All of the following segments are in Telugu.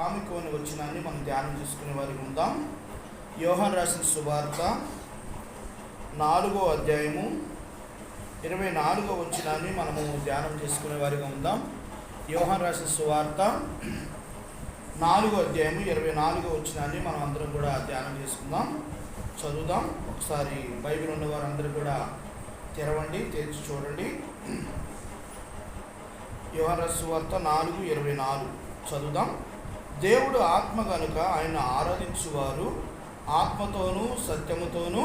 ప్రాముఖ్యమైన వచనాన్ని మనం ధ్యానం చేసుకునే వారికి ఉందాం. యోహాను రాసిన సువార్త 4వ అధ్యాయము 24వ వచనాన్ని మనము ధ్యానం చేసుకునే వారిగా ఉందాం. యోహాను రాసిన సువార్త 4వ అధ్యాయము 24వ వచనాన్ని మనం అందరం కూడా ధ్యానం చేసుకుందాం, చదువుదాం. ఒకసారి బైబిల్ ఉన్న వారందరూ కూడా తెరవండి, తెరిచి చూడండి. యోహాను రాసిన సువార్త 4:24 చదువుదాం. దేవుడు ఆత్మ గనుక ఆయన ఆరాధించువారు ఆత్మతోనూ సత్యముతోనూ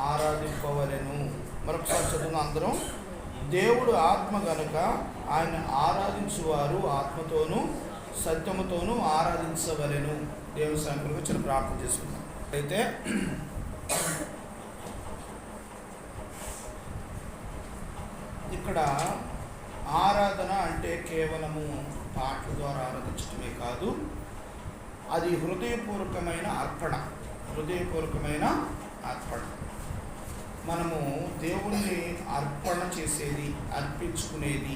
ఆరాధింపవలెను. మరొకసారి చదువుదాం అందరం. దేవుడు ఆత్మ గనుక ఆయన ఆరాధించువారు ఆత్మతోనూ సత్యముతోనూ ఆరాధించవలెను. దేవుని సంకల్పం చిన్న ప్రార్థన చేసుకుందాం. అయితే ఇక్కడ ఆరాధన అంటే కేవలము పాటల ద్వారా ఆరాధించడమే కాదు, అది హృదయపూర్వకమైన అర్పణ. మనము దేవుణ్ణి అర్పణ చేసేది, అర్పించుకునేది,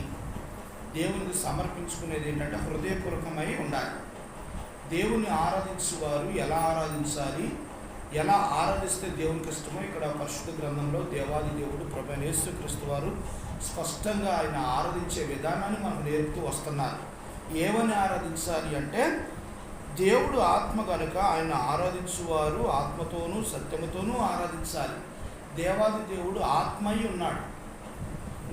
దేవునికి సమర్పించుకునేది ఏంటంటే హృదయపూర్వకమై ఉండాలి. దేవుణ్ణి ఆరాధించేవారు ఎలా ఆరాధించాలి, ఎలా ఆరాధిస్తే దేవునికి ఇష్టమో ఇక్కడ పరిశుద్ధ గ్రంథంలో దేవాది దేవుడు ప్రభువైన యేసుక్రీస్తు వారు స్పష్టంగా ఆయన ఆరాధించే విధానాన్ని మనకు నేర్పుతూ వస్తున్నారు. ఏమని ఆరాధించాలి అంటే, దేవుడు ఆత్మ కనుక ఆయన ఆరాధించువారు ఆత్మతోనూ సత్యముతోనూ ఆరాధించాలి. దేవాది దేవుడు ఆత్మయి ఉన్నాడు.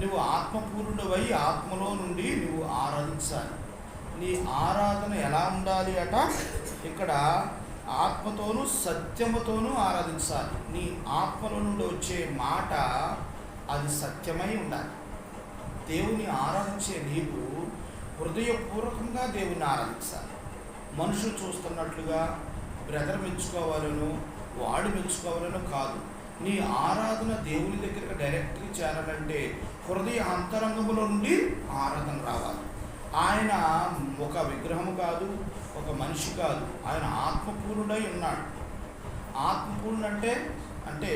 నువ్వు ఆత్మపూర్ణుడవై ఆత్మలో నుండి నువ్వు ఆరాధించాలి. నీ ఆరాధన ఎలా ఉండాలి అట, ఇక్కడ ఆత్మతోనూ సత్యముతోనూ ఆరాధించాలి. నీ ఆత్మలో నుండి వచ్చే మాట అది సత్యమై ఉండాలి. దేవుని ఆరాధించే నీవు హృదయపూర్వకంగా దేవుని ఆరాధించాలి. మనుషులు చూస్తున్నట్లుగా బ్రదర్ మెచ్చుకోవాలను, వాడు మెచ్చుకోవాలను కాదు. నీ ఆరాధన దేవుని దగ్గరికి డైరెక్ట్గా చేరాలంటే హృదయ అంతరంగములో నుండి ఆరాధన రావాలి. ఆయన ఒక విగ్రహము కాదు, ఒక మనిషి కాదు, ఆయన ఆత్మపూర్ణుడై ఉన్నాడు. ఆత్మపూర్ణుడు అంటే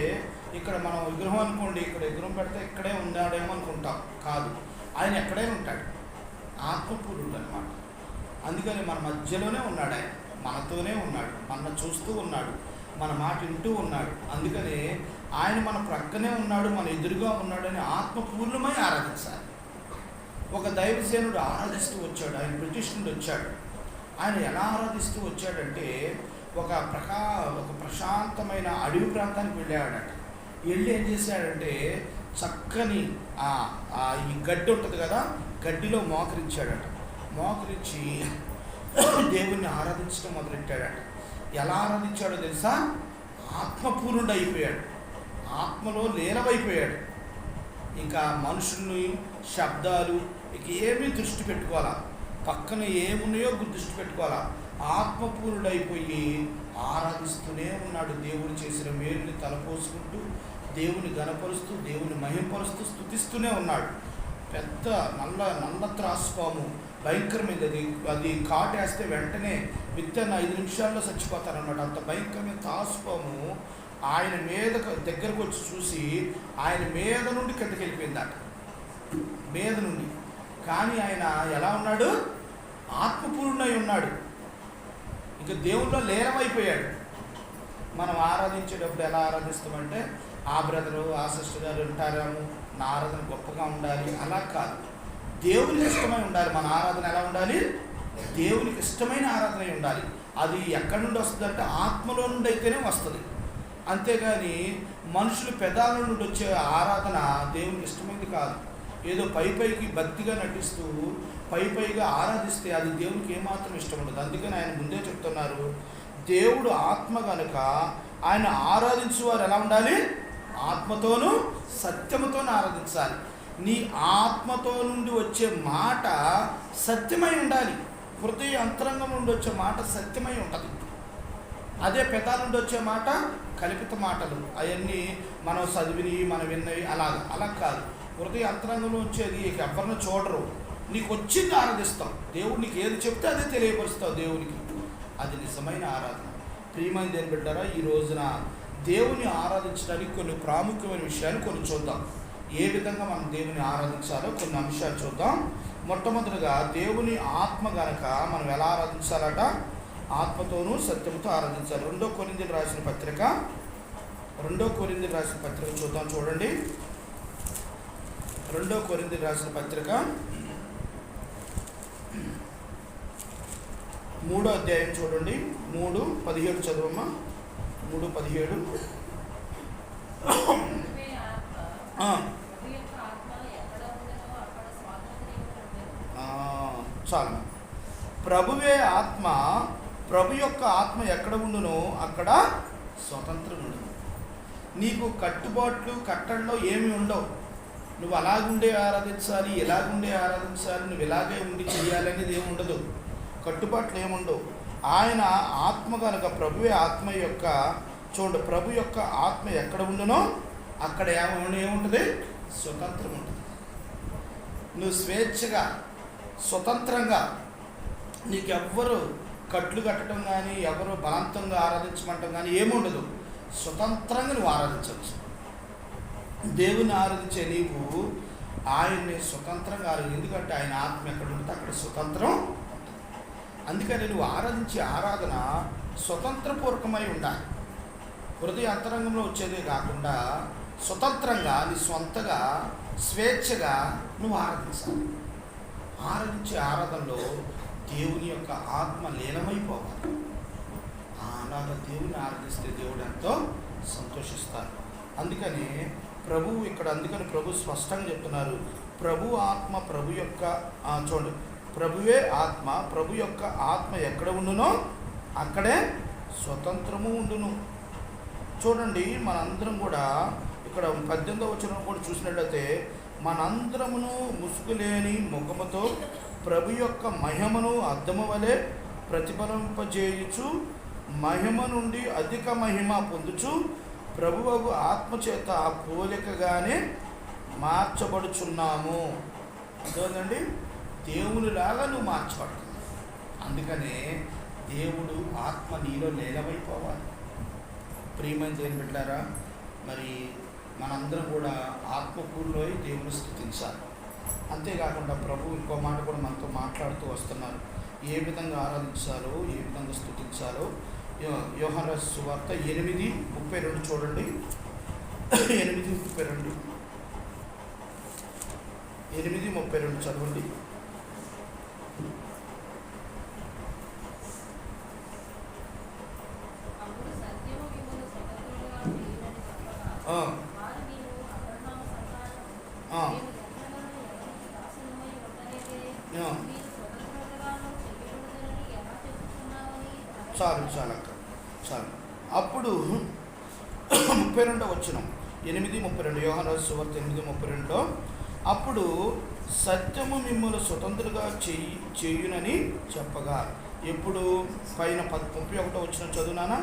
ఇక్కడ మనం విగ్రహం అనుకోండి, ఇక్కడ విగ్రహం పెడితే ఇక్కడే ఉన్నాడేమో అనుకుంటాం. కాదు, ఆయన ఎక్కడైనా ఉంటాడు. ఆత్మపూర్ణుడు అన్నమాట. అందుకని మన మధ్యలోనే ఉన్నాడు. ఆయన మనతోనే ఉన్నాడు, మన చూస్తూ ఉన్నాడు, మన మాట వింటూ ఉన్నాడు. అందుకని ఆయన మన ప్రక్కనే ఉన్నాడు, మన ఎదురుగా ఉన్నాడని ఆత్మపూర్ణమై ఆరాధించాలి. ఒక దైవసేనుడు ఆరాధిస్తూ వచ్చాడు, ఆయన బ్రిటిష్ వచ్చాడు. ఆయన ఎలా ఆరాధిస్తూ వచ్చాడంటే ఒక ప్రశాంతమైన అడవి ప్రాంతానికి వెళ్ళాడట. వెళ్ళి ఏం చేశాడంటే చక్కని ఈ గడ్డి ఉంటుంది కదా, గడ్డిలో మోకరించాడట. మోకరించి దేవుణ్ణి ఆరాధించడం మొదలెట్టాడట. ఎలా ఆరాధించాడో తెలుసా? ఆత్మపూర్ణుడు అయిపోయాడు, ఆత్మలో లీనమైపోయాడు. ఇంకా మనుషుల్ని, శబ్దాలు ఇక ఏమీ దృష్టి పెట్టుకోవాలా, పక్కన ఏమున్నాయో దృష్టి పెట్టుకోవాలా. ఆత్మపూర్ణుడైపోయి ఆరాధిస్తూనే ఉన్నాడు. దేవుడు చేసిన మేలుని తలపోసుకుంటూ, దేవుని గణపరుస్తూ, దేవుని మహింపరుస్తూ స్తుతిస్తూనే ఉన్నాడు. పెద్ద నల్ల త్రాసుపాము, భయంకరమైనది. అది కాటేస్తే వెంటనే విత్తన 5 నిమిషాల్లో చచ్చిపోతారన్నమాట. అంత భయంకరమైన త్రాసుపాము ఆయన మీద దగ్గరకు వచ్చి చూసి ఆయన మీద నుండి కిందకి వెళ్ళిపోయిందట, మీద నుండి. కానీ ఆయన ఎలా ఉన్నాడు? ఆత్మపూర్ణుడై ఉన్నాడు. ఇక దేవుల్లో లీనమైపోయాడు. మనం ఆరాధించేటప్పుడు ఎలా ఆరాధిస్తామంటే, ఆ బ్రదరు, ఆ సిస్టర్ గారు ఉంటారేమో, నా ఆరాధన గొప్పగా ఉండాలి, అలా కాదు. దేవునికి ఇష్టమై ఉండాలి. మన ఆరాధన ఎలా ఉండాలి? దేవునికి ఇష్టమైన ఆరాధన ఉండాలి. అది ఎక్కడి నుండి వస్తుందంటే ఆత్మలో నుండి అయితేనే వస్తుంది. అంతేగాని మనుషులు పెదాల నుండి వచ్చే ఆరాధన దేవునికి ఇష్టమైంది కాదు. ఏదో పైకి భక్తిగా నటిస్తూ పైగా ఆరాధిస్తే అది దేవునికి ఏమాత్రం ఇష్టం ఉండదు. అందుకని ఆయన ముందే చెప్తున్నారు, దేవుడు ఆత్మ కనుక ఆయన ఆరాధించేవారు ఎలా ఉండాలి? ఆత్మతోనూ సత్యముతోనూ ఆరాధించాలి. నీ ఆత్మతో నుండి వచ్చే మాట సత్యమై ఉండాలి. హృదయ అంతరంగం నుండి వచ్చే మాట సత్యమై ఉంటుంది. అదే పెదాల నుండి వచ్చే మాట కల్పిత మాటలు, అవన్నీ మనం చదివినవి, మనం విన్నవి, అలా కాదు. హృదయ అంతరంగంలో వచ్చేది ఎవరిని చూడరు. నీకు వచ్చింది ఆరాధిస్తాం. దేవుడు నీకు ఏది చెప్తే అదే తెలియపరుస్తావు దేవునికి. అది నిజమైన ఆరాధన. ప్రియమైన దేని బిడ్డారా, ఈ రోజున దేవుని ఆరాధించడానికి కొన్ని ప్రాముఖ్యమైన విషయాలు కొన్ని చూద్దాం. ఏ విధంగా మనం దేవుని ఆరాధించాలో కొన్ని అంశాలు చూద్దాం. మొట్టమొదటిగా దేవుని ఆత్మ గనక మనం ఎలా ఆరాధించాలట? ఆత్మతోనూ సత్యముతో ఆరాధించాలి. 2 కొరింథీయులకు రాసిన పత్రిక చూద్దాం. చూడండి, 2 కొరింథీయులకు రాసిన పత్రిక 3వ అధ్యాయం చూడండి. 3:17 చదువమ్మా. 3:17. చాలు. ప్రభువే ఆత్మ, ప్రభు యొక్క ఆత్మ ఎక్కడ ఉండునో అక్కడ స్వతంత్రం ఉండదు. నీకు కట్టుబాట్లు కట్టడంలో ఏమి ఉండవు. నువ్వు అలాగుండే ఆరాధించాలి, ఎలాగుండే ఆరాధించాలి, నువ్వు ఇలాగే ఉండి చేయాలనేది ఏమి ఉండదు. కట్టుబాట్లు ఏముండవు. ఆయన ఆత్మ కనుక, ప్రభువే ఆత్మ యొక్క, చూడండి, ప్రభు యొక్క ఆత్మ ఎక్కడ ఉండునో అక్కడ ఏముంటుంది? స్వతంత్రం ఉంటుంది. నువ్వు స్వేచ్ఛగా స్వతంత్రంగా, నీకెవ్వరు కట్లు కట్టడం కానీ, ఎవరు బలవంతంగా ఆరాధించమంటం కానీ ఏముండదు. స్వతంత్రంగా నువ్వు ఆరాధించవచ్చు. దేవుని ఆరాధించే నీవు ఆయన్ని స్వతంత్రంగా ఆరాధి. ఎందుకంటే ఆయన ఆత్మ ఎక్కడ ఉంటే అక్కడ స్వతంత్రం. అందుకని నువ్వు ఆరాధించే ఆరాధన స్వతంత్రపూర్వకమై ఉండాలి. హృదయ అంతరంగంలో వచ్చేదే కాకుండా స్వతంత్రంగా, నీ స్వంతగా, స్వేచ్ఛగా నువ్వు ఆరాధించాలి. ఆరాధించే ఆరాధనలో దేవుని యొక్క ఆత్మ లీనమైపోవాలి. అలాగా దేవుని ఆరాధిస్తే దేవుడు ఎంతో సంతోషిస్తారు. అందుకని ప్రభు స్పష్టంగా చెప్తున్నారు, ప్రభు ఆత్మ, ప్రభు యొక్క చూడండి, ప్రభువే ఆత్మ, ప్రభు యొక్క ఆత్మ ఎక్కడ ఉండునో అక్కడే స్వతంత్రము ఉండును. చూడండి, మనందరం కూడా ఇక్కడ 18వ వచనం కూడా చూసినట్లయితే, మనందరమును ముసుగులేని ముఖముతో ప్రభు యొక్క మహిమను అద్దము వలె ప్రతిఫలింపజేయుచు, మహిమ నుండి అధిక మహిమ పొందుచు, ప్రభువు ఆత్మచేత ఆ పోలికగానే మార్చబడుచున్నాము. అర్థమైందండి? దేవునిలాగా నువ్వు మార్చబడుతున్నావు. అందుకనే దేవుడు ఆత్మ నీలో లీనమైపోవాలి. ప్రియమైన దేవుని బిడ్డలారా, మరి మనందరం కూడా ఆత్మపూర్లో దేవుని స్తుతించాలి. అంతేకాకుండా ప్రభు ఇంకో మాట కూడా మనతో మాట్లాడుతూ వస్తున్నారు. ఏ విధంగా ఆరాధించాలో, ఏ విధంగా స్తుతించాలో. యోహాను సువార్త 8:32 చూడండి. 8:32 చదవండి. చాలు. అప్పుడు 32వ వచనం, 8:32, యోహాను సువార్త 8:32, అప్పుడు సత్యము మిమ్మల్ని స్వతంత్రులుగా చేయునని చెప్పగా. ఎప్పుడు? పైన 31వ వచనం చదువునానా?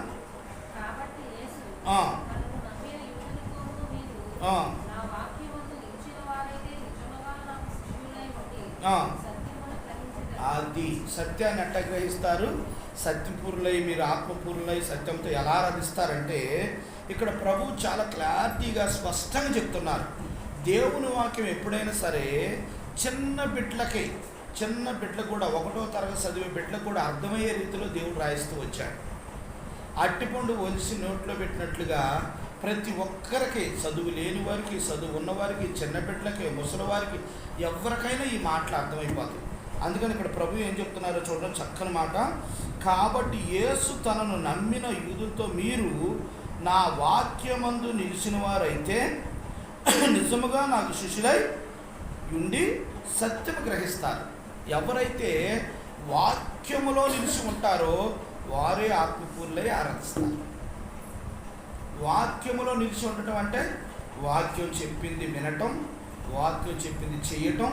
అది సత్యాన్ని ఎట్లా గ్రహిస్తారు? సత్యపూర్లై, మీరు ఆత్మపూర్లై సత్యంతో ఎలా ఆరాధిస్తారంటే, ఇక్కడ ప్రభు చాలా క్లారిటీగా స్పష్టంగా చెప్తున్నారు. దేవుని వాక్యం ఎప్పుడైనా సరే చిన్న బిడ్డలకు కూడా 1వ తరగతి చదివే బిడ్డలకు కూడా అర్థమయ్యే రీతిలో దేవుడు రాయిస్తూ వచ్చాడు. అట్టిపండు ఒలిసి నోట్లో పెట్టినట్లుగా ప్రతి ఒక్కరికి, చదువు లేని వారికి, చదువు ఉన్నవారికి, చిన్న బిడ్డలకి, ముసలివారికి, ఎవరికైనా ఈ మాటలు అర్థమైపోతాయి. అందుకని ఇక్కడ ప్రభు ఏం చెప్తున్నారో చూడడం చక్కని మాట. కాబట్టి యేసు తనను నమ్మిన యూదులతో, మీరు నా వాక్యమందు నిలిచిన వారైతే నిజముగా నాకు శిష్యులై ఉండి సత్యము గ్రహిస్తారు. ఎవరైతే వాక్యములో నిలిచి ఉంటారో వారే ఆత్మపూర్లై ఆరాధిస్తారు. వాక్యములో నిలిచి ఉండటం అంటే వాక్యం చెప్పింది వినటం, వాక్యం చెప్పింది చేయటం,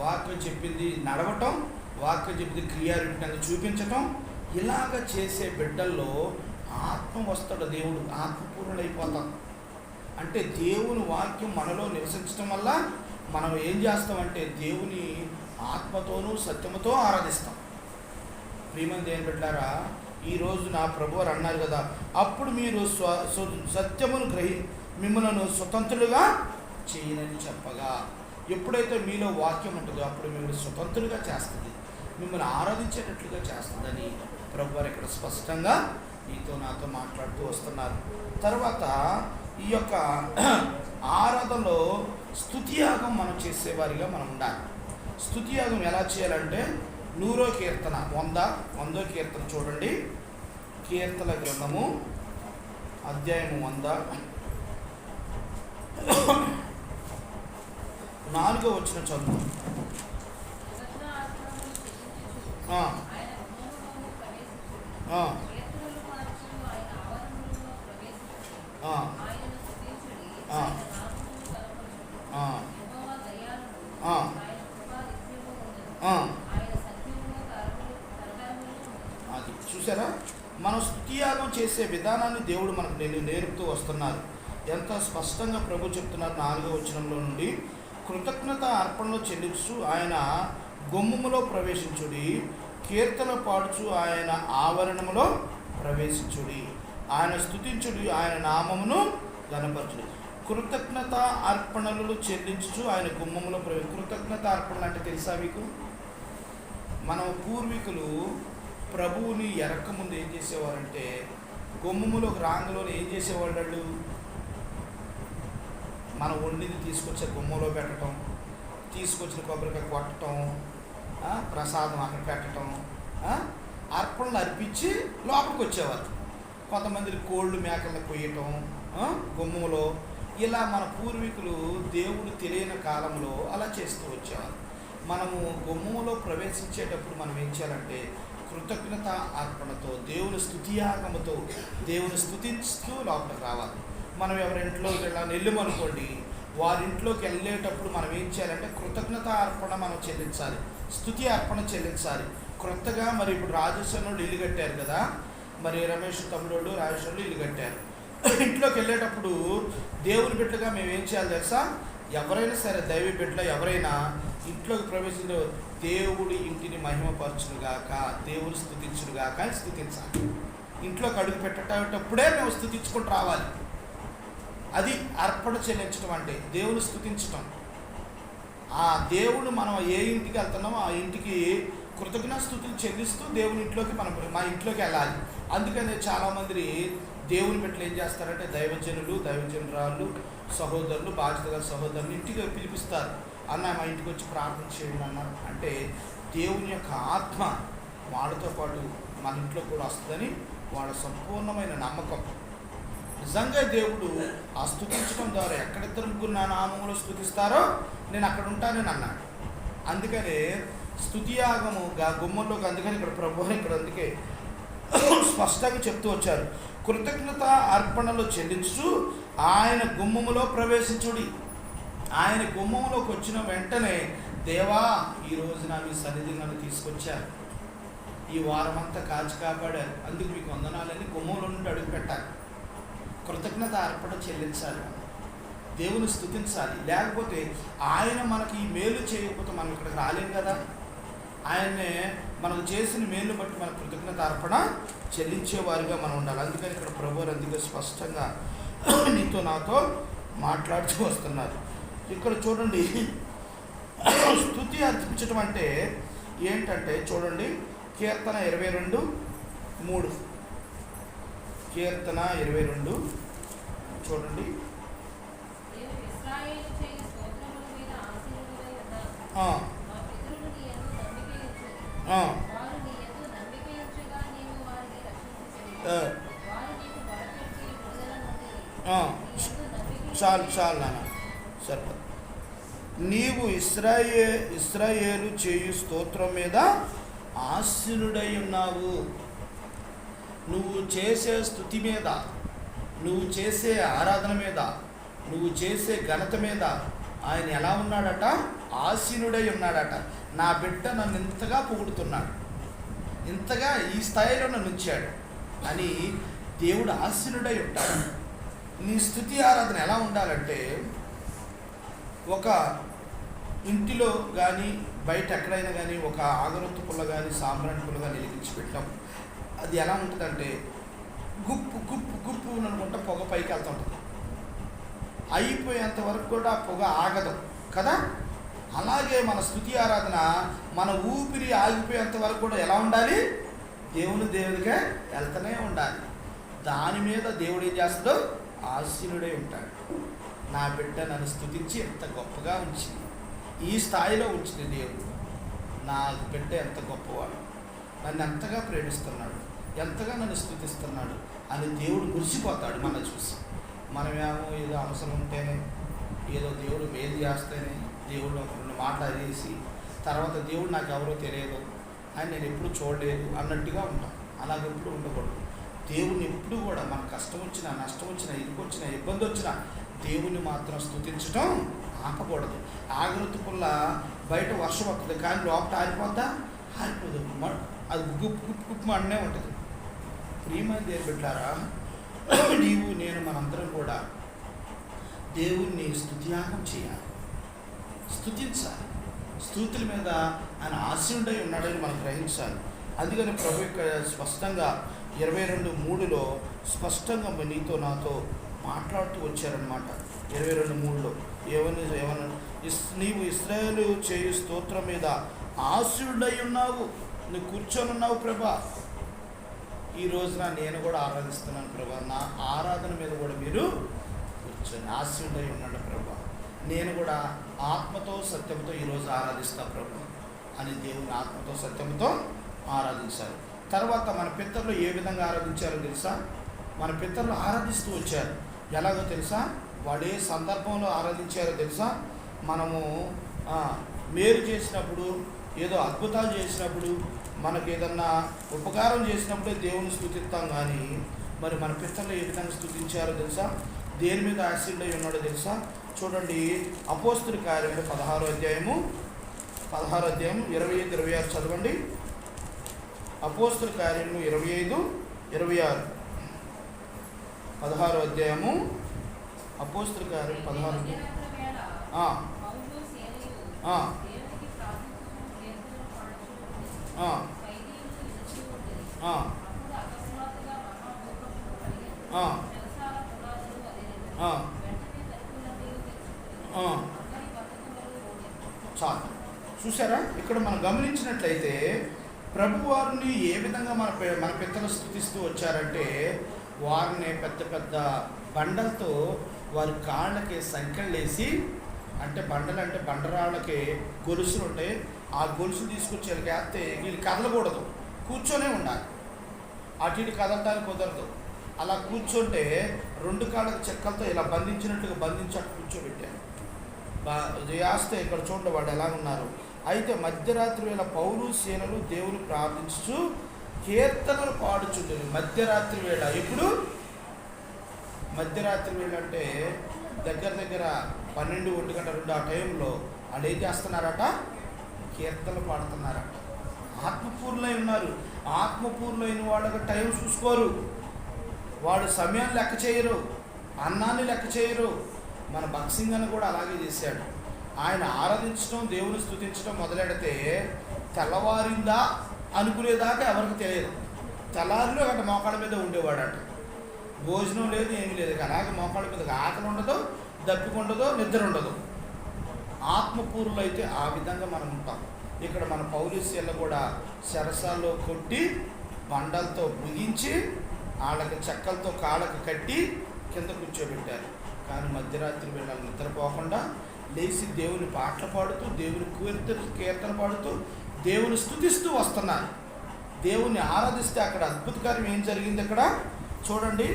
వాక్యం చెప్పింది నడవటం, వాక్యం చెప్పింది క్రియారూపంగా చూపించటం. ఇలాగ చేసే బిడ్డల్లో ఆత్మ వస్తాడు. దేవుడు ఆత్మపూర్ణులైపోతాం. అంటే దేవుని వాక్యం మనలో నివసించడం వల్ల మనం ఏం చేస్తామంటే దేవుని ఆత్మతోనూ సత్యముతో ఆరాధిస్తాం. ప్రియమైన దేవుని బిడ్డలారా, ఈరోజు నా ప్రభువారు అన్నారు కదా, అప్పుడు మీరు సత్యమును మిమ్మల్ని స్వతంత్రులుగా చేయనని చెప్పగా. ఎప్పుడైతే మీలో వాక్యం ఉంటుందో అప్పుడు మిమ్మల్ని స్వతంత్రులుగా చేస్తుంది, మిమ్మల్ని ఆరాధించేటట్లుగా చేస్తుందని ప్రభువారు ఇక్కడ స్పష్టంగా నీతో నాతో మాట్లాడుతూ వస్తున్నారు. తర్వాత ఈ యొక్క ఆరాధనలో స్తుతియాగం మనం చేసేవారిగా మనం ఉండాలి. స్తుతియాగం ఎలా చేయాలంటే 100వ కీర్తన 100వ కీర్తన చూడండి. కీర్తన గ్రంథము అధ్యాయము 100 4వ వచనం చదువు. అది చూసారా, మనం స్తుతియాగం చేసే విధానాన్ని దేవుడు మనకు నేర్పుతూ వస్తున్నారు. ఎంత స్పష్టంగా ప్రభు చెప్తున్నారు 4వ వచనంలో నుండి. కృతజ్ఞత అర్పణలో చెల్లించు ఆయన గుమ్మములో ప్రవేశించుడి, కీర్తన పాడుచు ఆయన ఆవరణములో ప్రవేశించుడి, ఆయన స్తుతించుడి, ఆయన నామమును ఘనపరచుడి. కృతజ్ఞత అర్పణలు చెల్లించు ఆయన గుమ్మములో కృతజ్ఞత అర్పణలు అంటే తెలుసా మీకు? మన పూర్వీకులు ప్రభువుని ఎరక్కముందు ఏం చేసేవారంటే గుమ్మములో రాంగలోనే ఏం చేసేవాళ్ళు? మనం వండింది తీసుకొచ్చే గుమ్మలో పెట్టడం, తీసుకొచ్చిన కొబ్బరికాయ కొట్టడం, ప్రసాదం అక్కడ పెట్టడం, అర్పణలు అర్పించి లోపలికి వచ్చేవారు. కొంతమంది కోళ్ళు మేకలను కొయ్యటం గుమ్మములో. ఇలా మన పూర్వీకులు దేవుడు తెలియని కాలంలో అలా చేస్తూ వచ్చేవారు. మనము గుమ్మములో ప్రవేశించేటప్పుడు మనం ఏం చేయాలంటే కృతజ్ఞత అర్పణతో దేవుని స్తుతియాగముతో దేవుని స్తుతిస్తూ లోపలికి రావాలి. మనం ఎవరింట్లోకి వెళ్ళమనుకోండి, వారింట్లోకి వెళ్ళేటప్పుడు మనం ఏం చేయాలంటే కృతజ్ఞత అర్పణ మనం చెల్లించాలి, స్తుతి అర్పణ చెల్లించాలి. క్రొత్తగా మరి ఇప్పుడు రాజేశ్వరులు ఇల్లు కట్టారు కదా, మరి రమేష్ తమ్ముడు రాజేశ్వరులు ఇల్లు కట్టారు. ఇంట్లోకి వెళ్ళేటప్పుడు దేవుని బిడ్డగా మేము ఏం చేయాలి తెలుసా? ఎవరైనా సరే దైవ బిడ్డలో ఎవరైనా ఇంట్లోకి ప్రవేశించే దేవుడి ఇంటిని మహిమపరచునుగాక, దేవుని స్తుతించునుగాక అని స్తుతించాలి. ఇంట్లోకి అడుగు పెట్టేటప్పుడే మేము స్తుతించుకుంటూ రావాలి. అది అర్పణ చెల్లించడం అంటే దేవుని స్తుతించటం. ఆ దేవుడు మనం ఏ ఇంటికి వెళ్తున్నామో ఆ ఇంటికి కృతజ్ఞ స్తుతులు చెల్లిస్తూ దేవుని ఇంట్లోకి మా ఇంట్లోకి వెళ్ళాలి. అందుకనే చాలామంది దేవుని బిడ్డలు ఏం చేస్తారంటే దైవజనురాళ్ళు, సహోదరులు, బాధ్యత గల సహోదరులు ఇంటికి పిలిపిస్తారు. అన్న మా ఇంటికి వచ్చి ప్రార్థన చేయండి అన్నారు అంటే దేవుని యొక్క ఆత్మ వాళ్ళతో పాటు మన ఇంట్లో కూడా వస్తుందని వాళ్ళ సంపూర్ణమైన నమ్మకం. నిజంగా దేవుడు ఆ స్తుతించడం ద్వారా ఎక్కడిద్దరు ముగ్గురు నా నామములో స్తుతిస్తారో నేను అక్కడ ఉంటానని అన్నాడు. అందుకనే స్తుతియాగము గుమ్మంలోకి, అందుకని ఇక్కడ ప్రభు ఇక్కడ అందుకే స్పష్టంగా చెప్తూ వచ్చారు. కృతజ్ఞత అర్పణలో చెల్లించు ఆయన గుమ్మములో ప్రవేశించుడి. ఆయన గుమ్మములోకి వచ్చిన వెంటనే దేవా ఈరోజు నా మీ సన్నిధి నన్ను తీసుకొచ్చారు, ఈ వారం అంతా కాచి కాపాడారు, అందుకు మీకు వందనాలని గుమ్మంలో నుండి అడుగు పెట్టాలి. కృతజ్ఞత అర్పణ చెల్లించాలి, దేవుని స్తుతించాలి. లేకపోతే ఆయన మనకి ఈ మేలు చేయకపోతే మనం ఇక్కడికి రాలేం కదా. ఆయన్నే మనకు చేసిన మేలు బట్టి మన కృతజ్ఞత అర్పణ చెల్లించేవారిగా మనం ఉండాలి. అందుకని ఇక్కడ ప్రభువారు అందుకే స్పష్టంగా నీతో నాతో మాట్లాడుతూ వస్తున్నారు. ఇక్కడ చూడండి, స్తుతి అర్పించడం అంటే ఏంటంటే చూడండి, కీర్తన 22:3 కీర్తన 22 చూడండి. చాలు నాన్న సరిపో. నీవు ఇశ్రాయేలు చేయు స్తోత్రం మీద ఆసీనుడై ఉన్నావు. నువ్వు చేసే స్తుతి మీద, నువ్వు చేసే ఆరాధన మీద, నువ్వు చేసే ఘనత మీద ఆయన ఎలా ఉన్నాడట? ఆసీనుడై ఉన్నాడట. నా బిడ్డ నన్ను ఇంతగా పొగుడుతున్నాడు, ఇంతగా ఈ స్థాయిలో నన్ను ఉంచాడు అని దేవుడు ఆసీనుడై ఉంటాడు. నీ స్తుతి ఆరాధన ఎలా ఉండాలంటే, ఒక ఇంటిలో కానీ బయట ఎక్కడైనా కానీ ఒక ఆగరొత్తు పుల్ల కానీ సాంబ్రాణి పుల్ల కానీ వెలిగించి పెట్టాం, అది ఎలా ఉంటుందంటే గుప్పు గుప్పు గుప్పు అనుకుంటా పొగ పైకి వెళ్తుంటుంది. అయిపోయేంత వరకు కూడా పొగ ఆగదు కదా. అలాగే మన స్తుతి ఆరాధన మన ఊపిరి ఆగిపోయేంత వరకు కూడా ఎలా ఉండాలి? దేవునికే వెళ్తూనే ఉండాలి. దాని మీద దేవుడు ఏం చేస్తాడో ఆసీనుడై ఉంటాడు. నా బిడ్డ నన్ను స్తుతించి ఎంత గొప్పగా ఉంచింది, ఈ స్థాయిలో ఉంచింది దేవుడు. నా బిడ్డ ఎంత గొప్పవాడు, నన్ను ఎంతగా ప్రేమిస్తున్నాడు, ఎంతగా నన్ను స్తుతిస్తున్నాడు అని దేవుడు మురిసిపోతాడు మన చూసి. మనమేమో ఏదో అవసరం ఉంటేనే, ఏదో దేవుడు మేలు చేస్తేనే, దేవుడు ఒక రెండు మాటలు చేసి తర్వాత దేవుడు నాకు ఎవరో తెలియదు అని నేను ఎప్పుడు చూడలేదు అన్నట్టుగా ఉంటాం. అలాగ ఎప్పుడు ఉండకూడదు. దేవుని ఎప్పుడు కూడా మన కష్టం వచ్చినా, నష్టం వచ్చినా, ఇరుకు వచ్చినా, ఇబ్బంది వచ్చినా దేవుని మాత్రం స్తుతించడం ఆపకూడదు. ఆగృతి పుల్ల బయట వర్షం వస్తుంది కానీ లోపల ఆరిపోద్దా? ఆరిపోదు. అది గుప్పు గుప్పు గుప్పు అనే ఉంటుంది. ప్రియమైన దేవుని బిడ్డలారా, నీవు నేను మనందరం కూడా దేవుణ్ణి స్తుతియాగం చేయాలి, స్తుతించాలి. స్తుతుల మీద ఆయన ఆశీనుడై ఉన్నాడని మనం గ్రహించాలి. అందుకని ప్రభు యొక్క స్పష్టంగా 22:3 స్పష్టంగా నీతో నాతో మాట్లాడుతూ వచ్చారనమాట. 22:3 ఏమన్నా నీవు ఇశ్రాయేలు చేయు స్తోత్రం మీద ఆశీనుడై ఉన్నావు, నువ్వు కూర్చొని ఉన్నావు ప్రభా. ఈ రోజున నేను కూడా ఆరాధిస్తున్నాను ప్రభా. నా ఆరాధన మీద కూడా మీరు కూర్చొని ఆశీనుడై ఉన్నాడు ప్రభా. నేను కూడా ఆత్మతో సత్యంతో ఈరోజు ఆరాధిస్తా ప్రభు అని దేవుని ఆత్మతో సత్యంతో ఆరాధించారు. తర్వాత మన పితరులు ఏ విధంగా ఆరాధించారో తెలుసా? మన పితరులు ఆరాధిస్తూ వచ్చారు. ఎలాగో తెలుసా? వాడు ఏ సందర్భంలో ఆరాధించారో తెలుసా? మనము మేలు చేసినప్పుడు, ఏదో అద్భుతాలు చేసినప్పుడు, మనకు ఏదన్నా ఉపకారం చేసినప్పుడే దేవుని స్తుతిస్తాం. కానీ మరి మన పితరులు ఏ విధంగా స్తుతించారో తెలుసా? దేని మీద ఆశీనుడై ఉన్నాడో తెలుసా? చూడండి, అపోస్తుల కార్యములు 16వ అధ్యాయము 25-26 చదవండి. అపోస్తుల కార్యములు 25-26 16వ అధ్యాయము అపోస్తుల కార్యం 16. చాలు. చూసారా? ఇక్కడ మనం గమనించినట్లయితే ప్రభువారిని ఏ విధంగా మన పితరులు స్తుతిస్తూ వచ్చారంటే, వారిని పెద్ద పెద్ద బండలతో వారి కాళ్ళకి సంఖ్యలు వేసి, అంటే బండలు అంటే బండరాళ్ళకి గొలుసులు ఉంటాయి, ఆ గొలుసు తీసుకొచ్చి వీళ్ళకి వేస్తే వీళ్ళు కదలకూడదు, కూర్చొనే ఉండాలి. అటు ఇటు కదలటానికి కుదరదు. అలా కూర్చుంటే 2 కాళ్ళకి చెక్కలతో ఇలా బంధించినట్టుగా బంధించి అటు కూర్చోబెట్టారు. చేస్తే ఇక్కడ చూడండి వాడు ఎలా ఉన్నారు. అయితే మధ్యరాత్రి వేళ పౌలు సేనలు దేవుని ప్రార్థించు కీర్తనలు పాడుచుండేది. మధ్యరాత్రి వేళ. ఎప్పుడు? మధ్యరాత్రి వేళ అంటే దగ్గర 12, 1 గంట 2 ఆ టైంలో వాళ్ళు ఏం చేస్తున్నారట? కీర్తనలు పాడుతున్నారట. ఆత్మపూర్ణులై ఉన్నారు. ఆత్మపూర్ణులైన వాళ్ళకి టైం చూసుకోరు, వాడు సమయాన్ని లెక్క చేయరు, అన్నాన్ని లెక్క చేయరు. మన భక్సింగ్ అని కూడా అలాగే చేశాడు. ఆయన ఆరాధించడం, దేవుని స్తుతించడం మొదలెడితే తెల్లవారిందా అనుకునేదాకా ఎవరికి తెలియదు. తెల్లారిలో అక్కడ మోకాళ్ళ మీద ఉండేవాడట. భోజనం లేదు, ఏమీ లేదు. అలాగే మోకాళ్ళ మీద ఆకలి ఉండదు, దప్పిక ఉండదు, నిద్ర ఉండదు. ఆత్మపూర్ణులు అయితే ఆ విధంగా మనం ఉంటాం. ఇక్కడ మన పౌలీసులు కూడా సరసాల్లో కొట్టి బండలతో ముగించి వాళ్ళకి చెక్కలతో కాళ్ళకి కట్టి కింద కూర్చోబెట్టారు. కానీ మధ్యరాత్రి వేళ నిద్రపోకుండా లేచి దేవుని పాటలు పాడుతూ, దేవుని కీర్తన పాడుతూ, దేవుని స్తుతిస్తూ వస్తున్నారు. దేవుని ఆరాధిస్తే అక్కడ అద్భుత కార్యం ఏం జరిగింది అక్కడ చూడండి.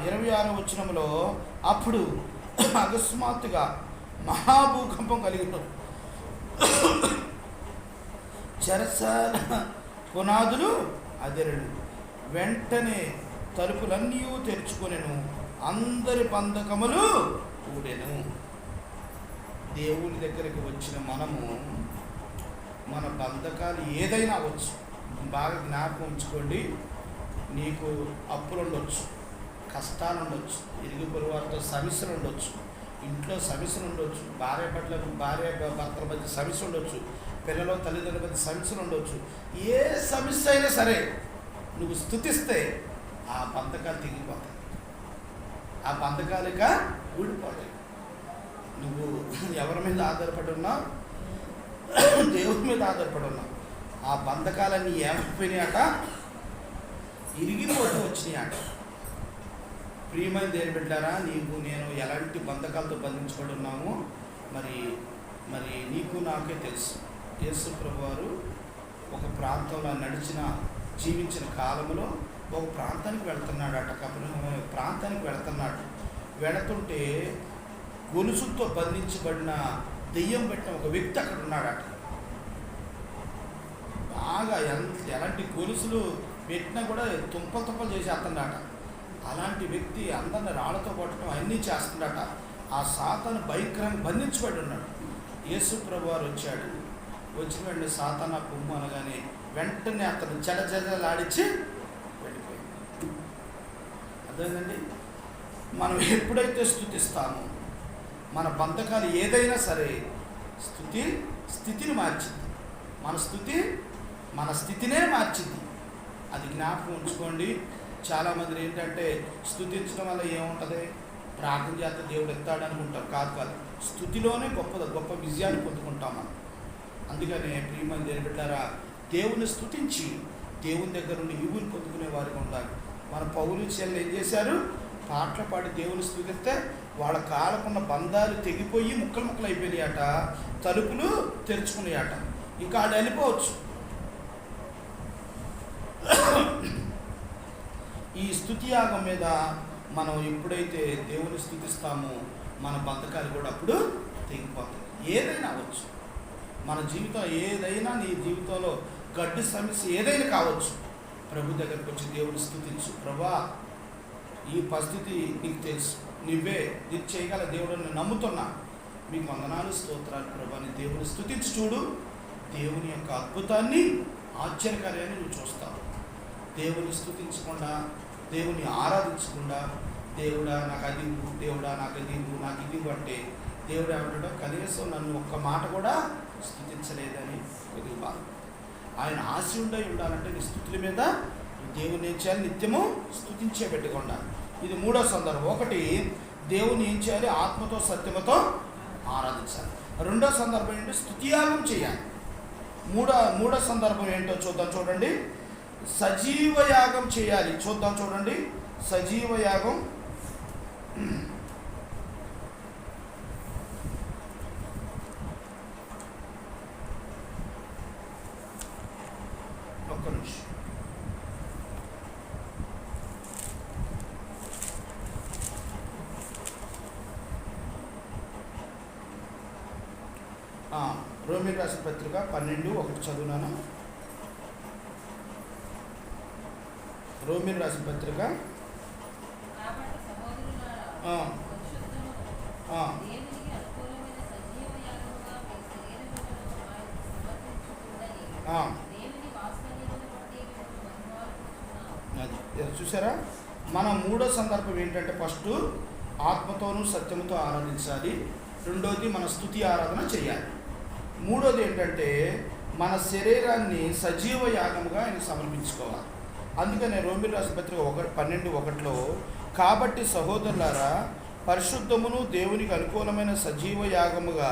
26వ వచనంలో అప్పుడు అకస్మాత్తుగా మహాభూకంపం కలిగిన చెరసాల పునాదులు అదిరెను. వెంటనే తలుపులన్నీ తెరుచుకొనెను, అందరి బంధకములు ఊడెను. దేవుని దగ్గరికి వచ్చిన మనము మన బంధకాలు ఏదైనా అవ్వచ్చు. బాగా జ్ఞాపకం ఉంచుకోండి. నీకు అప్పులు ఉండొచ్చు, కష్టాలు ఉండొచ్చు, ఇరుగు పొరుగు వారితో సమస్యలు ఉండొచ్చు, ఇంట్లో సమస్యలు ఉండొచ్చు, భార్య భర్తల మధ్య సమస్య ఉండొచ్చు, పిల్లల తల్లిదండ్రుల మధ్య సమస్యలు ఉండొచ్చు. ఏ సమస్య అయినా సరే నువ్వు స్తుతిస్తే ఆ బంధకాలు తెగిపోతాయి, ఆ బంధకాలుక ఊడిపోతాయి. నువ్వు ఎవరి మీద ఆధారపడి ఉన్నావు? దేవుని మీద ఆధారపడి ఉన్నావు. ఆ బంధకాలన్నీ ఏమైపోయినాయట? ఇరిగిపోతూ వచ్చినాయి అట. ప్రియమైన దేవుని బిడ్డారా, నీకు నేను ఎలాంటి బంధకాలతో బంధించబడి ఉన్నామో మరి మరి నీకు నాకే తెలుసు. యేసు ప్రభువారు ఒక ప్రాంతంలో జీవించిన కాలంలో ఒక ప్రాంతానికి వెళ్తున్నాడు అట. ప్రాంతానికి వెళుతుంటే గొలుసుతో బంధించబడిన దెయ్యం పెట్టిన ఒక వ్యక్తి అక్కడ ఉన్నాడట. బాగా ఎలాంటి గొలుసులు పెట్టినా కూడా తుంపలు చేసేస్తున్నాడట. అలాంటి వ్యక్తి అందరిని రాళ్లతో కొట్టడం అన్నీ చేస్తున్నాడట. ఆ సాతాను భయంకరంగా బంధించబడి ఉన్నాడు. యేసు ప్రభువారు వచ్చాడు. వచ్చిన వెంటనే సాతానా పొమ్ము అనగానే వెంటనే అతను జలజలాడిచ్చి వెళ్ళిపోయింది. అదేనండి, మనం ఎప్పుడైతే స్తుతిస్తామో మన బంధకాలు ఏదైనా సరే స్థితిని మార్చింది. మన స్థితినే మార్చింది. అది జ్ఞాపకం ఉంచుకోండి. చాలామంది ఏంటంటే స్తుతించడం వల్ల ఏముంటుంది, ప్రార్థన చేస్తే దేవుడు ఎత్తాడు అనుకుంటారు. కాదు, స్థుతిలోనే గొప్ప విజయాన్ని పొందుకుంటాం మనం. అందుకనే ప్రియమైన దేవుని బిడ్డారా, దేవుని స్తుతించి దేవుని దగ్గర నుండి ఈవులు పొందుకునే వారికి ఉండాలి. మన పౌలు చెల్లెలు ఏం చేశారు, పాటలు పాడి దేవుని స్తుతిస్తే వాళ్ళ కాలకున్న బంధాలు తెగిపోయి ముక్కలు అయిపోయినాయట. తలుపులు తెరుచుకున్నాయట. ఇంకా ఆడ వెళ్ళిపోవచ్చు. ఈ స్తుతి యాగం మీద మనం ఎప్పుడైతే దేవుని స్తుతిస్తామో మన బంధకాలు కూడా అప్పుడు తెగిపోతాయి. ఏదైనా అవ్వచ్చు, మన జీవితం ఏదైనా, నీ జీవితంలో గడ్డు సమస్య ఏదైనా కావచ్చు, ప్రభు దగ్గరికి వచ్చి దేవుని స్తుతించు. ప్రభా, ఈ పరిస్థితి నీకు తెలుసు, నువ్వే ఇది చేయగల దేవుడిని నమ్ముతున్నా, మీకు వందనాలు స్తోత్రాలు ప్రభా అని దేవుని స్తుతించి చూడు. దేవుని యొక్క అద్భుతాన్ని, ఆశ్చర్యకార్యాన్ని నువ్వు చూస్తావు. దేవుని స్తుతించకుండా, దేవుని ఆరాధించకుండా, దేవుడా నాకు అది ఇవ్వు, దేవుడా నాకు అది ఇవ్వు, నాకు ఇది ఇవ్వు అంటే దేవుడు ఏమంటాడో, కనీసం నన్ను ఒక్క మాట కూడా స్తుతించలేదని కొద్దిగా బాధ. ఆయన ఆశ ఉండాలంటే నీ స్తుతుల మీద దేవుని ఏం చేయాలి, నిత్యము స్తుతించే పెట్టుకుండా. ఇది మూడో సందర్భం. ఒకటి, దేవుని ఏం చేయాలి, ఆత్మతో సత్యమతో ఆరాధించాలి. రెండో సందర్భం ఏంటంటే స్తుతియాగం చేయాలి. మూడో సందర్భం ఏంటో చూడండి. సజీవ యాగం చేయాలి. చూడండి. సజీవ యాగం. ఒక్క నిమిషం. రోమిలకు రాసిన పత్రిక 12:1 చదువునాను. రోమిలకు రాసిన పత్రిక అది చూసారా. మన మూడో సందర్భం ఏంటంటే, ఫస్ట్ ఆత్మతోనూ సత్యముతో ఆరాధించాలి. రెండోది మన స్తుతి ఆరాధన చేయాలి. మూడోది ఏంటంటే, మన శరీరాన్ని సజీవ యాగముగా ఆయన సమర్పించుకోవాలి. అందుకనే రోమిలకు రాసిన పత్రిక 12:1 కాబట్టి సహోదరులారా, పరిశుద్ధమును దేవునికి అనుకూలమైన సజీవ యాగముగా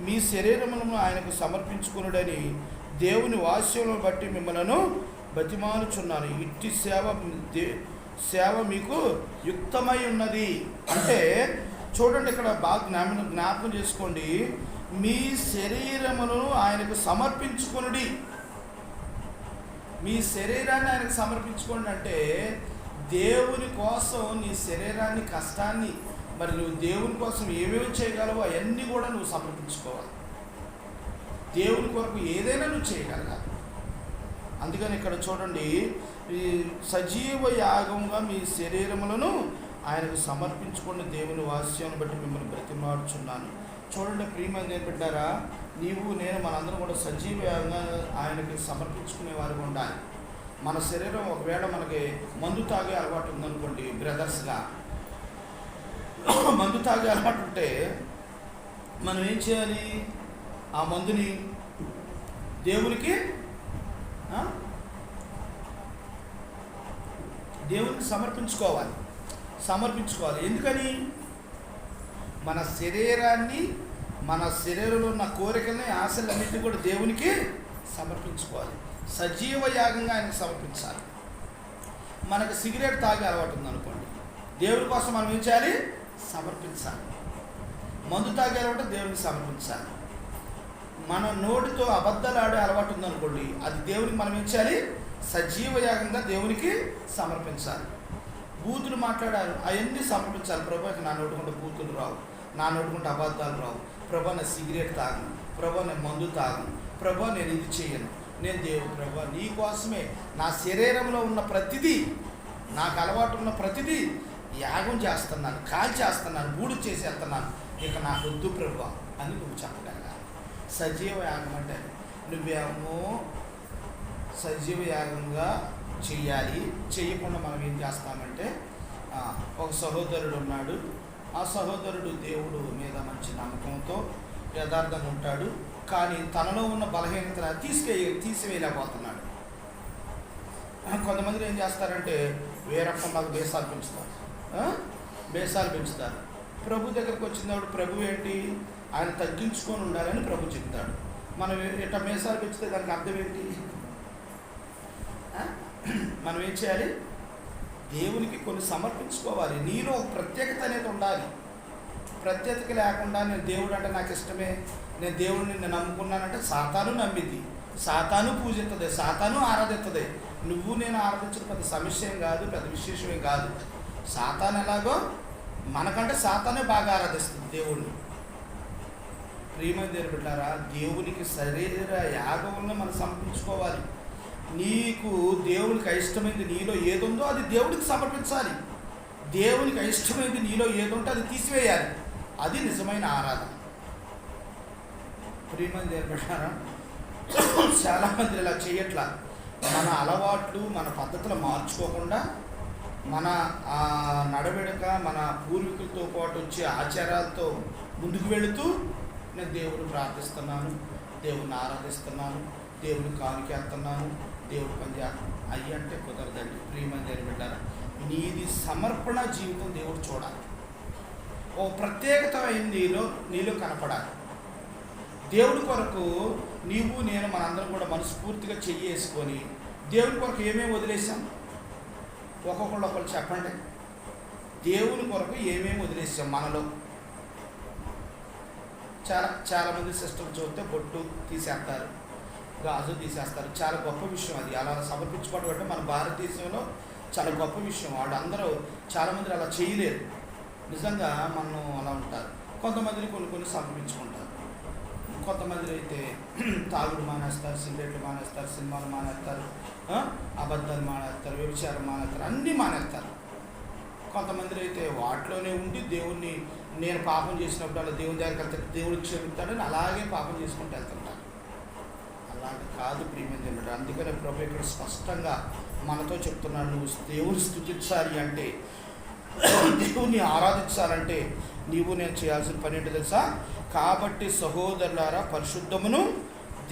మీ శరీరములను ఆయనకు సమర్పించుకునుడని దేవుని వాక్యములను బట్టి మిమ్మలను బతిమాలుచున్నాను. ఇట్టి సేవ మీకు యుక్తమై ఉన్నది. అంటే చూడండి, ఇక్కడ బాగా జ్ఞాపకం చేసుకోండి. మీ శరీరమును ఆయనకు సమర్పించుకొనుడి. మీ శరీరాన్ని ఆయనకు సమర్పించుకోండి అంటే, దేవుని కోసం నీ శరీరాన్ని, కష్టాన్ని, మరి నువ్వు దేవుని కోసం ఏమేమి చేయగలవో అవన్నీ కూడా నువ్వు సమర్పించుకోవాలి. దేవుని కొరకు ఏదైనా నువ్వు చేయగలగాలి. అందుకని ఇక్కడ చూడండి, ఈ సజీవ యాగంగా మీ శరీరములను ఆయనకు సమర్పించుకుని దేవుని వాక్యాన్ని బట్టి మిమ్మల్ని బ్రతిమాడుచున్నాను. చూడండి ప్రియమైన దేవుని బిడ్డారా, నీవు నేను మనందరం కూడా సజీవ యాగంగా ఆయనకి సమర్పించుకునే వారికి ఉండాలి. మన శరీరం ఒకవేళ మనకి మందు తాగే అలవాటు ఉందనుకోండి, బ్రదర్స్గా మందు తాగే అలవాటు ఉంటే మనం ఏం చేయాలి, ఆ మందుని దేవునికి సమర్పించుకోవాలి. ఎందుకని, మన శరీరాన్ని, మన శరీరంలో ఉన్న కోరికల్ని, ఆశలన్నింటినీ కూడా దేవునికి సమర్పించుకోవాలి. సజీవ యాగంగా ఆయనకు సమర్పించాలి. మనకు సిగరెట్ తాగే అలవాటు ఉందనుకోండి, దేవుడి కోసం మనం ఏం చేయాలి? సమర్పించాలి. మందు తాగే అలవాటు దేవునికి సమర్పించాలి. మన నోటితో అబద్ధాలు ఆడే అలవాటు ఉందనుకోండి, అది దేవునికి మనం ఏం చేయాలి? సజీవ యాగంగా దేవునికి సమర్పించాలి. బూతులు మాట్లాడారు, అవన్నీ సమర్పించాలి. ప్రభా నా నోటుకుంటే బూతులు రావు, నా నోటుకుంటే అబద్ధాలు రావు, ప్రభా నేను సిగరెట్ తాగను, ప్రభా నేను మందు తాగను, ప్రభా నేను ఇది చేయను, నేను దేవుడు ప్రభా నీ కోసమే నా శరీరంలో ఉన్న ప్రతిదీ, నాకు అలవాటు ఉన్న ప్రతిదీ యాగం చేస్తున్నాను, కాల్ చేస్తున్నాను, బూడు చేసేస్తున్నాను, ఇక నాకు వద్దు ప్రభా అని నువ్వు చెప్పగలగాలి. సజీవ యాగం అంటే నువ్వేమో సజీవ యాగంగా చెయ్యాలి. చెయ్యకుండా మనం ఏం చేస్తామంటే, ఒక సహోదరుడు ఉన్నాడు, ఆ సహోదరుడు దేవుడు మీద మంచి నమ్మకంతో యథార్థంగా ఉంటాడు, కానీ తనలో ఉన్న బలహీనతను తీసివేయలేకపోతున్నాడు. కొంతమంది ఏం చేస్తారంటే వేరొకలాగా బేసాలు పెంచుతారు. ప్రభు దగ్గరకు వచ్చినప్పుడు ప్రభు ఏంటి? ఆయన తగ్గించుకొని ఉండాలని ప్రభు చెప్తాడు. మనం ఇట్లా మేసాలు పెంచితే దానికి అర్థం ఏంటి? మనం ఏం చేయాలి? దేవునికి కొన్ని సమర్పించుకోవాలి. నీలో ప్రత్యేకత అనేది ఉండాలి. ప్రత్యేకత లేకుండా నేను దేవుడు అంటే నాకు ఇష్టమే, నేను దేవుడిని నేను నమ్ముకున్నానంటే సాతాను నమ్మిద్ది, సాతాను పూజిస్తుంది, సాతాను ఆరాధిస్తుంది. నువ్వు నేను ఆరాధించడం పెద్ద సమస్య ఏం కాదు, పెద్ద విశేషమేం కాదు. సాతాను ఎలాగో మనకంటే సాతానే బాగా ఆరాధిస్తుంది దేవుడిని. ప్రియమైన దేవుని బిడ్డారా, దేవునికి శరీర యాగములను మనం సమర్పించుకోవాలి. నీకు దేవునికి అయిష్టమైంది నీలో ఏదుందో అది దేవుడికి సమర్పించాలి. దేవునికి అయిష్టమైంది నీలో ఏదుంటే అది తీసివేయాలి. అది నిజమైన ఆరాధన. ప్రియమైన దేవుని బిడ్డారా, చాలామంది ఇలా చేయట్లా. మన అలవాట్లు మన పద్ధతులు మార్చుకోకుండా మన నడవడిక మన పూర్వీకులతో పాటు వచ్చే ఆచారాలతో ముందుకు వెళుతూ నేను దేవుడిని ప్రార్థిస్తున్నాను, దేవుడిని ఆరాధిస్తున్నాను, దేవుడిని కానుకేస్తున్నాను, దేవుడి పని అయ్యి అంటే కుదరదండి. ప్రియమైన దేవుని బిడ్డారా, నీది సమర్పణ జీవితం దేవుడు చూడాలి. ఓ ప్రత్యేకత అయింది నీలో కనపడాలి. దేవుడి కొరకు నీవు నేను మనందరం కూడా మనస్ఫూర్తిగా చెయ్యేసుకొని దేవుని కొరకు ఏమేమి వదిలేసాం? ఒకళ్ళు చెప్పండి. దేవుని కొరకు ఏమేమి వదిలేసాం మనలో? చాలామంది సిస్టమ్ చూస్తే బొట్టు తీసేస్తారు, గాజు తీసేస్తారు. చాలా గొప్ప విషయం అది. అలా సమర్పించుకోవడం అంటే మన భారతదేశంలో చాలా గొప్ప విషయం. వాళ్ళందరూ చాలామంది అలా చేయలేరు. నిజంగా మనం అలా ఉంటారు. కొంతమందిని కొన్ని సమర్పించుకుంటారు. కొంతమంది అయితే తాగుడు మానేస్తారు, సిగరెట్లు మానేస్తారు, సినిమాలు మానేస్తారు, అబద్ధాలు మానేస్తారు, వ్యభిచారం మానేస్తారు, అన్నీ మానేస్తారు. కొంతమంది అయితే వాటిలోనే ఉండి దేవుణ్ణి నేను పాపం చేసినప్పుడు అలా దేవుని దగ్గరికి వెళ్తే దేవుడు క్షమిస్తాడని అలాగే పాపం చేసుకుంటూ వెళ్తుంటారు. అలాగే కాదు ప్రియమైన దేవుడు. అందుకనే ప్రభు ఇక్కడ స్పష్టంగా మనతో చెప్తున్నాడు, నువ్వు దేవుని స్తుతించాలి అంటే, దేవుని ఆరాధించాలంటే నీవు నేను చేయాల్సిన పని ఏంటో తెలుసా? కాబట్టి సహోదరులారా, పరిశుద్ధమును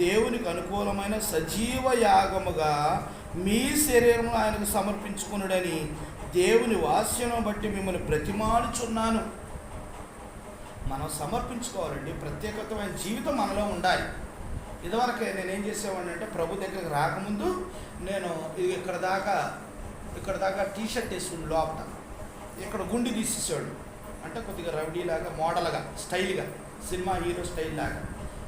దేవునికి అనుకూలమైన సజీవ యాగముగా మీ శరీరంలో ఆయనకు సమర్పించుకునుడని దేవుని వాక్యమును బట్టి మిమ్మల్ని బ్రతిమాలుచున్నాను. మనం సమర్పించుకోవాలండి. ప్రత్యేకమైన జీవితం మనలో ఉండాలి. ఇదివరకే నేనేం చేసేవాడిని అంటే, ప్రభు దగ్గరికి రాకముందు నేను ఇక్కడ దాకా టీషర్ట్ వేసుకుని లోపల ఇక్కడ గుండి తీసేసాడు. అంటే కొద్దిగా రౌడీలాగా, మోడల్గా, స్టైల్గా, సినిమా హీరో స్టైల్ లాగా.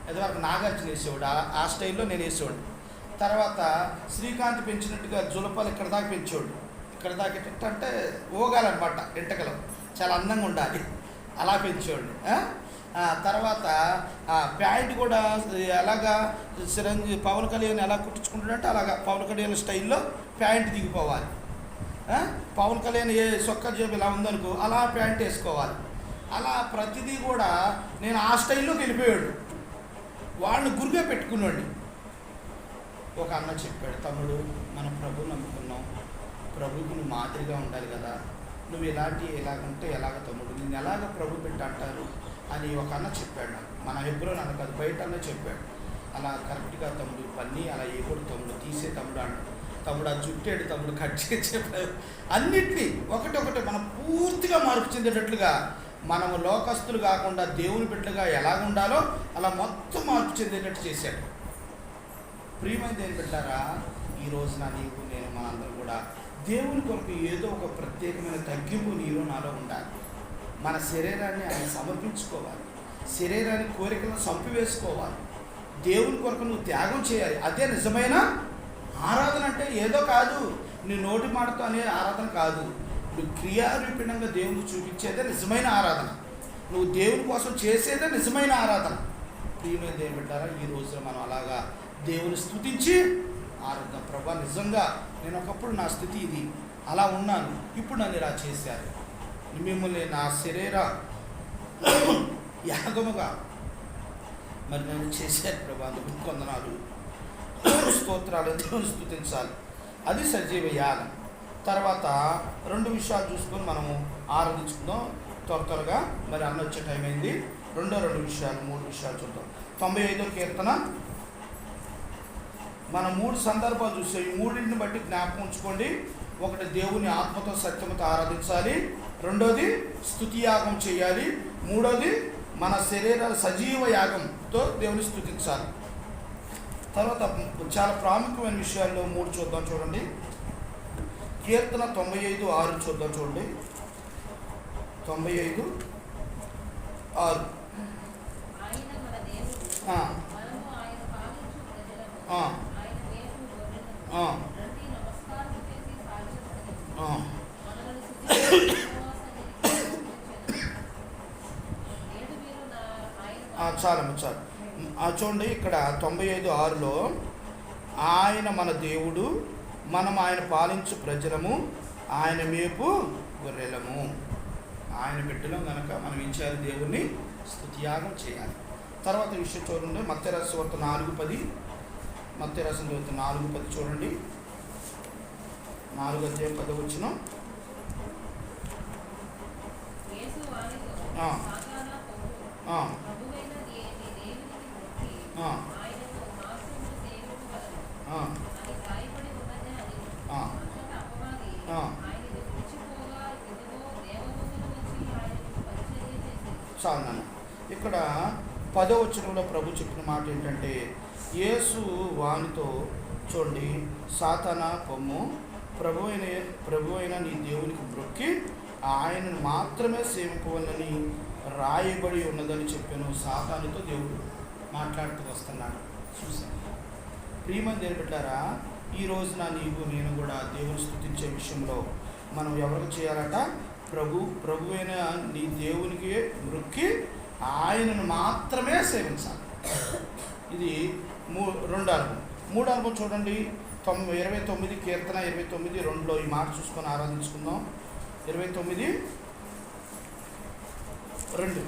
ఇదివరకు నాగార్జున వేసేవాడు, ఆ స్టైల్లో నేను వేసేవాడు. తర్వాత శ్రీకాంత్ పెంచినట్టుగా జులపాలు ఇక్కడ దాకా పెంచేవాడు. ఇక్కడ దాకా అంటే ఊగాలన్నమాట, ఎంటకలు చాలా అందంగా ఉండాలి, అలా పెంచేవాడు. తర్వాత ప్యాంట్ కూడా ఎలాగా పవన్ కళ్యాణ్ ఎలా కుట్టించుకుంటాడంటే అలాగా పవన్ కళ్యాణ్ స్టైల్లో ప్యాంట్ దిగిపోవాలి. పవన్ కళ్యాణ్ ఏ సొక్క జేబు ఇలా ఉందనుకో అలా ప్యాంట్ వేసుకోవాలి. అలా ప్రతిదీ కూడా నేను ఆ స్టైల్లోకి వెళ్ళిపోయాడు. వాళ్ళని గురిగా పెట్టుకున్నాడు. ఒక అన్న చెప్పాడు, తమ్ముడు మన ప్రభువు నమ్ముకున్నాం, ప్రభువుకి నువ్వు మాదిరిగా ఉండాలి కదా, నువ్వు ఎలాగంటే ఎలాగ తమ్ముడు, నిన్ను ఎలాగ ప్రభు పెట్టి అంటారు అని ఒక అన్న చెప్పాడు నాకు. మన హెబ్రోన్ అన్న కాదు, బయట అన్న చెప్పాడు. అలా కరెక్ట్గా తమ్ముడు పన్నీ అలా ఏకూడదు తమ్ముడు, తీసే తమ్ముడు అంటాడు. తమ్ముడు ఆ జుట్టేడు తమ్ముడు కట్ చేసి చెప్పాడు. అన్నిటినీ ఒకటి మనం పూర్తిగా మార్పు చెందేటట్లుగా, మనము లోకస్తులు కాకుండా దేవుని బిడ్డలుగా ఎలాగ ఉండాలో అలా మొత్తం మార్పు చెందేటట్టు చేశాడు. ప్రియమైన దేవుని బిడ్డారా, ఈ రోజున నీవు నేను మనందరం కూడా దేవుని కొరకు ఏదో ఒక ప్రత్యేకమైన తగ్గింపు నీలో నాలో ఉండాలి. మన శరీరాన్ని ఆయన సమర్పించుకోవాలి, శరీరాన్ని కోరికలను చంపివేసుకోవాలి, దేవుని కొరకు నువ్వు త్యాగం చేయాలి. అదే నిజమైన ఆరాధన. అంటే ఏదో కాదు, నీ నోటి మాటతో అనే ఆరాధన కాదు, నువ్వు క్రియారూపిణంగా దేవునికి చూపించేదే నిజమైన ఆరాధన, నువ్వు దేవుని కోసం చేసేదే నిజమైన ఆరాధన. ప్రియమైన దేవుని బిడ్డారా, ఈ రోజున మనం అలాగా దేవుని స్తుతించి ఆరాధన. ప్రభా, నిజంగా నేను ఒకప్పుడు నా స్థితి ఇది, అలా ఉన్నాను, ఇప్పుడు నన్ను ఇలా చేశారు, మిమ్మల్ని నా శరీర యాగముగా మరి నన్ను చేశారు ప్రభా, అందుకు వందనాలు, స్తోత్రాలు. దేవుని స్తుతించాలి, అది సజీవ యాగం. తర్వాత 2 విషయాలు చూసుకొని మనము ఆరాధించుకుందాం త్వరగా. మరి అన్న వచ్చే టైం అయింది. 2 విషయాలు 3 విషయాలు చూద్దాం. 95వ కీర్తన మనం 3 సందర్భాలు చూసాం. ఈ 3ని బట్టి జ్ఞాపకం ఉంచుకోండి. ఒకటి, దేవుని ఆత్మతో సత్యమతో ఆరాధించాలి. 2వది స్తుతి యాగం చేయాలి. 3వది మన శరీరాల సజీవ యాగంతో దేవుని స్తుతించాలి. తర్వాత చాలా ప్రాముఖ్యమైన విషయాల్లో 3 చూద్దాం. చూడండి, కీర్తన 95:6 చూద్దాం. చూడండి, 95:6. చాలు చూడండి, ఇక్కడ 95:6లో ఆయన మన దేవుడు, మనం ఆయన పాలించు ప్రజలము, ఆయన మేపు గొర్రెలము. ఆయన బిడ్డలం కనుక మనం ఏం చేయాలి? దేవుణ్ణి స్తుతియాగం చేయాలి. తర్వాత విషయం చూడండి, మత్తయి రాసిన సువార్త 4:10. మత్తయి రాసిన సువార్త 4:10 చూడండి, 4:10 చాలు నాన్న. ఇక్కడ 10వ వచనంలో ప్రభు చెప్పిన మాట ఏంటంటే, యేసు వానితో, చూడండి, సాతానా పొమ్ము, ప్రభు అయిన నీ దేవునికి మొక్కి ఆయనను మాత్రమే సేవింపవలని రాయబడి ఉన్నదని చెప్పాను. సాతానుతో దేవుడు మాట్లాడుతూ వస్తున్నాడు. చూసాను. ప్రియమైన దేవుని బిడ్డారా, ఈ రోజున నేను కూడా దేవుని స్తుతించే విషయంలో మనం ఎవరికి చేయాలట? ప్రభు అయిన నీ దేవునికి మొక్కి ఆయనను మాత్రమే సేవించాలి. ఇది 2 అనుభవం. 3 అనుభవం చూడండి, 29 కీర్తన 29:2లో ఈ మాట చూసుకొని ఆరాధించుకుందాం. 29:2.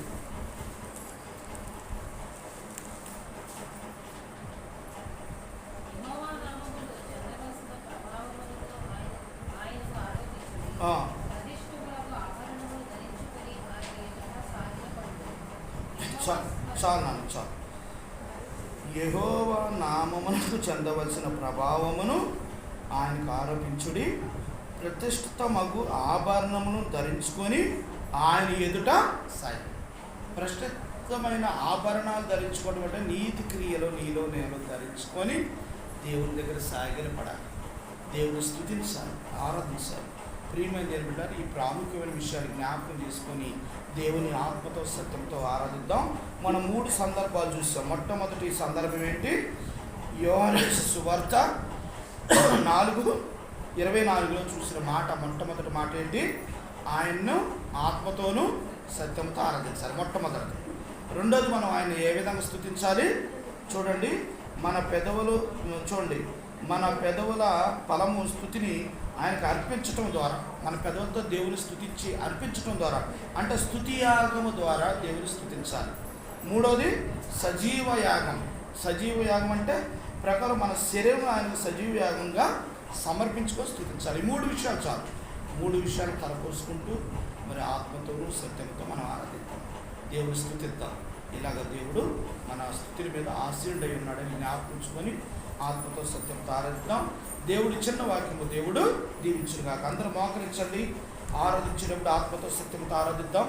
చాలు. యెహోవా నామమునకు చెందవలసిన ప్రభావమును ఆయనకు ఆరోపించుడి, ప్రతిష్ఠితమగు ఆభరణమును ధరించుకొని ఆయన ఎదుట సాయి. ప్రతిష్ఠితమైన ఆభరణాలు ధరించుకోవడం అంటే నీతి క్రియలు నీలో నేను ధరించుకొని దేవుని దగ్గర సాగిలపడాలి, దేవుని స్తుతించాలి, ఆరాధించాలి. ప్రియమైన దేవుని బిడ్డలారా, ఈ ప్రాముఖ్యమైన విషయాలు జ్ఞాపకం చేసుకొని దేవుని ఆత్మతో సత్యంతో ఆరాధిద్దాం. మనం 3 సందర్భాలు చూస్తాం. మొట్టమొదటి సందర్భం ఏంటి? యోహాను సువార్త 4:24లో చూసిన మాట. మొట్టమొదటి మాట ఏంటి? ఆయన్ను ఆత్మతోనూ సత్యంతో ఆరాధించాలి, మొట్టమొదటి. 2వది, మనం ఆయన ఏ విధంగా స్తుతించాలి? చూడండి, మన పెదవుల ఫలము స్తుతిని ఆయనకు అర్పించటం ద్వారా, మన పెదవులతో దేవుని స్తుతించి అర్పించటం ద్వారా, అంటే స్తుతి యాగము ద్వారా దేవుని స్తుతించాలి. 3వది సజీవ యాగం. సజీవ యాగం అంటే ప్రకారం మన శరీరం ఆయనకు సజీవ యాగంగా సమర్పించుకొని స్తుతించాలి. 3 విషయాలు చాలు. 3 విషయాలు తలపోసుకుంటూ మరి ఆత్మతోనూ సత్యంతో మనం ఆరాధిద్దాం, దేవుని స్తుతిద్దాం. ఇలాగ దేవుడు మన స్తుతిని మీద ఆశీనుడై ఉన్నాడని జ్ఞాపకించుకొని ఆత్మతో సత్యంతో ఆరాధిద్దాం. దేవుడి చిన్న వాక్యము దేవుడు దీవించుగాక. అందరూ మోకరించండి. ఆరాధించినప్పుడు ఆత్మతో సత్యంతో ఆరాధిద్దాం.